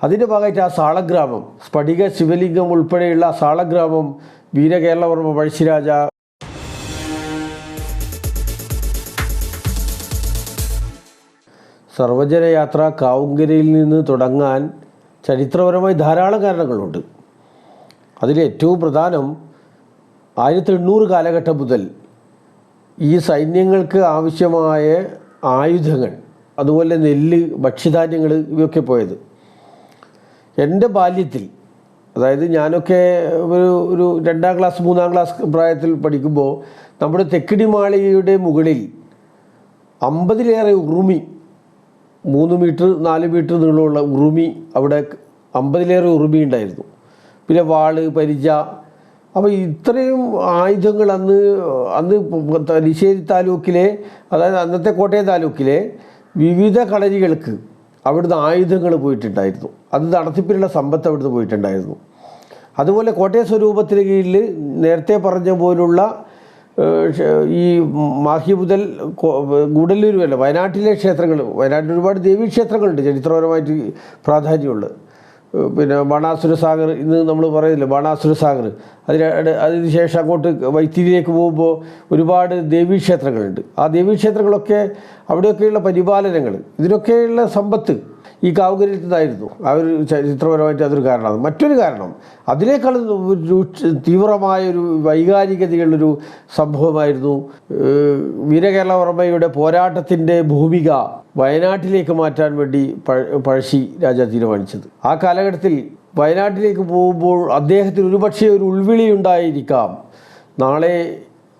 അതിൻ്റെ ഭാഗമായിട്ട് ആ സാളഗ്രാമം, സ്ഫടിക ശിവലിംഗം ഉൾപ്പെടെയുള്ള ആ സാളഗ്രാമം വീരകേരളവർമ്മ പഴശ്ശിരാജ സർവജനയാത്ര കാവുങ്കരയിൽ നിന്ന് തുടങ്ങാൻ ചരിത്രപരമായി ധാരാളം കാരണങ്ങളുണ്ട്. അതിലേറ്റവും പ്രധാനം 1800 കാലഘട്ടം മുതൽ ഈ സൈന്യങ്ങൾക്ക് ആവശ്യമായ ആയുധങ്ങൾ, അതുപോലെ നെല്ല്, ഭക്ഷ്യധാന്യങ്ങൾ ഇവയൊക്കെ പോയത്. എൻ്റെ ബാല്യത്തിൽ, അതായത് ഞാനൊക്കെ ഒരു 2ാം ക്ലാസ് 3ാം ക്ലാസ് പ്രായത്തിൽ പഠിക്കുമ്പോൾ നമ്മുടെ തെക്കിടിമാളികയുടെ മുകളിൽ 50ലേറെ ഉറുമി, 3 മീറ്റർ 4 മീറ്റർ നീളമുള്ള ഉറുമി, അവിടെ 50ലേറെ ഉറുമി ഉണ്ടായിരുന്നു. പിന്നെ വാള്, പരിച. അപ്പോൾ ഇത്രയും ആയുധങ്ങൾ അന്ന് തലശ്ശേരി താലൂക്കിലെ, അതായത് അന്നത്തെ കോട്ടയം താലൂക്കിലെ വിവിധ കളരികൾക്ക് അവിടുന്ന് ആയുധങ്ങൾ പോയിട്ടുണ്ടായിരുന്നു. അത് നടത്തിപ്പിനുള്ള സമ്പത്ത് അവിടുന്ന് പോയിട്ടുണ്ടായിരുന്നു. അതുപോലെ കോട്ടയം സ്വരൂപത്തിന് കീഴിൽ നേരത്തെ പറഞ്ഞ പോലുള്ള ഈ മാഹി മുതൽ ഗൂഡല്ലൂർ വരെ വയനാട്ടിലെ ക്ഷേത്രങ്ങൾ, വയനാട്ടിൽ ഒരുപാട് ദേവീക്ഷേത്രങ്ങളുണ്ട് ചരിത്രപരമായിട്ട് പ്രാധാന്യമുള്ളത്. പിന്നെ ബാണാസുര സാഗർ, ഇന്ന് നമ്മൾ പറയുന്നില്ല ബാണാസുര സാഗർ, അതിന് ശേഷം അങ്ങോട്ട് വൈത്തിരിയിലേക്ക് പോകുമ്പോൾ ഒരുപാട് ദേവീക്ഷേത്രങ്ങളുണ്ട്. ആ ദേവീക്ഷേത്രങ്ങളൊക്കെ അവിടെയൊക്കെയുള്ള പരിപാലനങ്ങൾ, ഇതിനൊക്കെയുള്ള സമ്പത്ത് ഈ കാവുങ്കരയിൽ നിന്നായിരുന്നു. ആ ഒരു ചരിത്രപരമായിട്ട് അതൊരു കാരണമാണ്. മറ്റൊരു കാരണം, അതിനേക്കാൾ തീവ്രമായൊരു വൈകാരികതയുള്ളൊരു സംഭവമായിരുന്നു വീരകേരളവർമ്മയുടെ പോരാട്ടത്തിൻ്റെ ഭൂമിക വയനാട്ടിലേക്ക് മാറ്റാൻ വേണ്ടി പഴശ്ശി രാജ തീരുമാനിച്ചത്. ആ കാലഘട്ടത്തിൽ വയനാട്ടിലേക്ക് പോകുമ്പോൾ അദ്ദേഹത്തിന് ഒരുപക്ഷെ ഒരു ഉൾവിളി ഉണ്ടായിരിക്കാം. നാളെ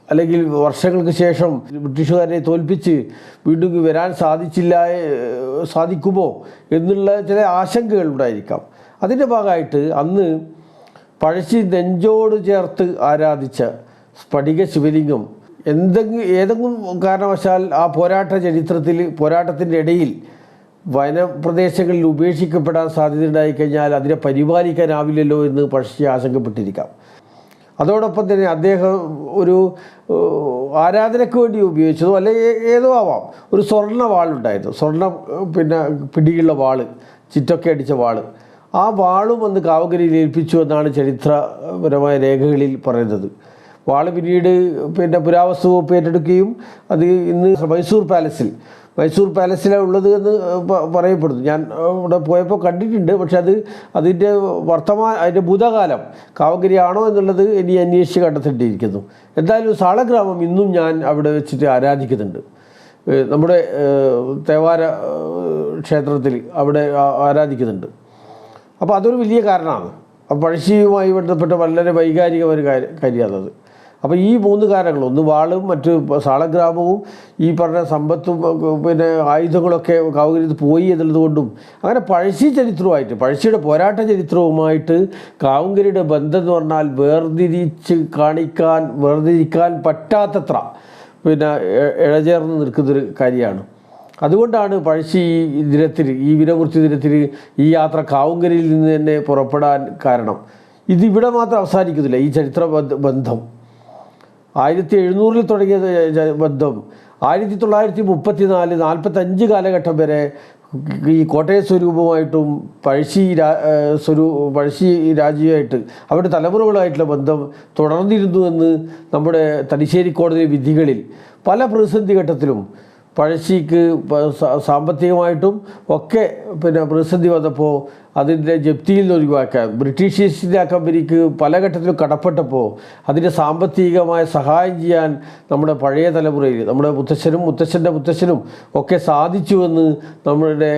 അല്ലെങ്കിൽ വർഷങ്ങൾക്ക് ശേഷം ബ്രിട്ടീഷുകാരെ തോൽപ്പിച്ച് വീണ്ടും വരാൻ സാധിക്കുമോ എന്നുള്ള ചില ആശങ്കകൾ ഉണ്ടായിരിക്കാം. അതിൻ്റെ ഭാഗമായിട്ട് അന്ന് പഴശ്ശി നെഞ്ചോട് ചേർത്ത് ആരാധിച്ച സ്ഫടിക ശിവലിംഗം ഏതെങ്കിലും കാരണവശാൽ ആ പോരാട്ടത്തിൻ്റെ ഇടയിൽ വനപ്രദേശങ്ങളിൽ ഉപേക്ഷിക്കപ്പെടാൻ സാധ്യതയുണ്ടായിക്കഴിഞ്ഞാൽ അതിനെ പരിപാലിക്കാനാവില്ലല്ലോ എന്ന് പഴശ്ശി ആശങ്കപ്പെട്ടിരിക്കാം. അതോടൊപ്പം തന്നെ അദ്ദേഹം ഒരു ആരാധനയ്ക്ക് വേണ്ടി ഉപയോഗിച്ചതോ അല്ലെ ഏതോ ആവാം, ഒരു സ്വർണ്ണ വാളുണ്ടായിരുന്നു. പിടിയുള്ള വാള്, ചിറ്റൊക്കെ അടിച്ച വാള്. ആ വാളും അന്ന് കാവുങ്കരയിൽ ഏൽപ്പിച്ചു എന്നാണ് ചരിത്രപരമായ രേഖകളിൽ പറയുന്നത്. വാള് പിന്നീട് പുരാവസ്തു വകുപ്പ് ഏറ്റെടുക്കുകയും അത് ഇന്ന് മൈസൂർ പാലസിലാണ് ഉള്ളത് എന്ന് പറയപ്പെടുന്നു. ഞാൻ ഇവിടെ പോയപ്പോൾ കണ്ടിട്ടുണ്ട്. പക്ഷെ അതിൻ്റെ അതിൻ്റെ ഭൂതകാലം കാവുങ്കരയാണോ എന്നുള്ളത് ഇനി അന്വേഷിച്ച് കണ്ടെത്തേണ്ടിയിരിക്കുന്നു. എന്തായാലും സാളഗ്രാമം ഇന്നും ഞാൻ അവിടെ വെച്ചിട്ട് ആരാധിക്കുന്നുണ്ട്. നമ്മുടെ തേവാര ക്ഷേത്രത്തിൽ അവിടെ ആരാധിക്കുന്നുണ്ട്. അപ്പോൾ അതൊരു വലിയ കാരണമാണ്. അപ്പോൾ പഴശ്ശിയുമായി ബന്ധപ്പെട്ട വളരെ വൈകാരികമായ കാര്യമാണത്. അപ്പോൾ ഈ 3 കാരണങ്ങൾ, ഒന്ന് വാളും മറ്റ് സാളഗ്രാമവും ഈ പറഞ്ഞ സമ്പത്തും ആയുധങ്ങളൊക്കെ കാവുങ്കരയിൽ പോയി എന്നുള്ളതുകൊണ്ടും, അങ്ങനെ പഴശ്ശിയുടെ പോരാട്ട ചരിത്രവുമായിട്ട് കാവുങ്കരയുടെ ബന്ധം എന്ന് പറഞ്ഞാൽ വേർതിരിക്കാൻ പറ്റാത്തത്ര ഇഴചേർന്ന് നിൽക്കുന്നൊരു കാര്യമാണ്. അതുകൊണ്ടാണ് പഴശ്ശി ഈ വീരമൂർത്തി ദിനത്തിൽ ഈ യാത്ര കാവുങ്കരയിൽ നിന്ന് തന്നെ പുറപ്പെടാൻ കാരണം. ഇതിവിടെ മാത്രം അവസാനിക്കുന്നില്ല. ഈ ചരിത്ര ബന്ധം 1700 തുടങ്ങിയ ബന്ധം 1934-45 കാലഘട്ടം വരെ ഈ കോട്ടയം സ്വരൂപമായിട്ടും പഴശ്ശി രാജ്യമായിട്ട് അവരുടെ തലമുറകളായിട്ടുള്ള ബന്ധം തുടർന്നിരുന്നു എന്ന് നമ്മുടെ തലശ്ശേരി കോടതി വിധികളിൽ പല പ്രതിസന്ധി ഘട്ടത്തിലും പഴശ്ശിക്ക് സാമ്പത്തികമായിട്ടും ഒക്കെ പ്രതിസന്ധി വന്നപ്പോൾ അതിൻ്റെ ജപ്തിയിൽ നിന്ന് ഒഴിവാക്കാൻ ബ്രിട്ടീഷ് ഈസ്റ്റ് ഇന്ത്യ കമ്പനിക്ക് പല ഘട്ടത്തിലും കടപ്പെട്ടപ്പോൾ അതിൻ്റെ സാമ്പത്തികമായ സഹായം ചെയ്യാൻ നമ്മുടെ പഴയ തലമുറയിൽ നമ്മുടെ മുത്തശ്ശൻ്റെ മുത്തശ്ശനും ഒക്കെ സാധിച്ചുവെന്ന് നമ്മുടെ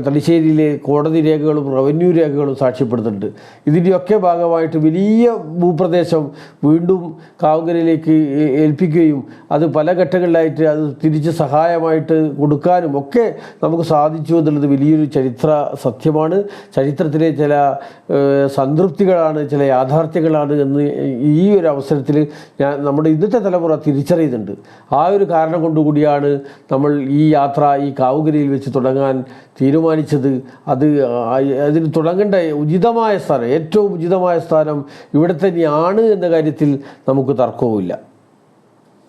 തലശ്ശേരിയിലെ കോടതി രേഖകളും റവന്യൂ രേഖകളും സാക്ഷ്യപ്പെടുന്നുണ്ട്. ഇതിൻ്റെയൊക്കെ ഭാഗമായിട്ട് വലിയ ഭൂപ്രദേശം വീണ്ടും കാവുങ്കരയിലേക്ക് ഏൽപ്പിക്കുകയും അത് പല ഘട്ടങ്ങളിലായിട്ട് അത് തിരിച്ച് സഹായമായിട്ട് കൊടുക്കാനും ഒക്കെ നമുക്ക് സാധിച്ചു എന്നുള്ളത് വലിയൊരു ചരിത്ര സത്യമാണ്. ചരിത്രത്തിലെ ചില സംതൃപ്തികളാണ്, ചില യാഥാർത്ഥ്യങ്ങളാണ് എന്ന് ഈ ഒരു അവസരത്തിൽ നമ്മുടെ ഇന്നത്തെ തലമുറ തിരിച്ചറിയുന്നുണ്ട്. ആ ഒരു കാരണം കൊണ്ടുകൂടിയാണ് നമ്മൾ ഈ യാത്ര ഈ കാവുങ്കരയിൽ വെച്ച് തുടങ്ങാൻ തീരുമാനിച്ചത്. അതിന് തുടങ്ങേണ്ട ഉചിതമായ സ്ഥാനം, ഏറ്റവും ഉചിതമായ സ്ഥാനം ഇവിടെ തന്നെയാണ് എന്ന കാര്യത്തിൽ നമുക്ക് തർക്കവുമില്ല.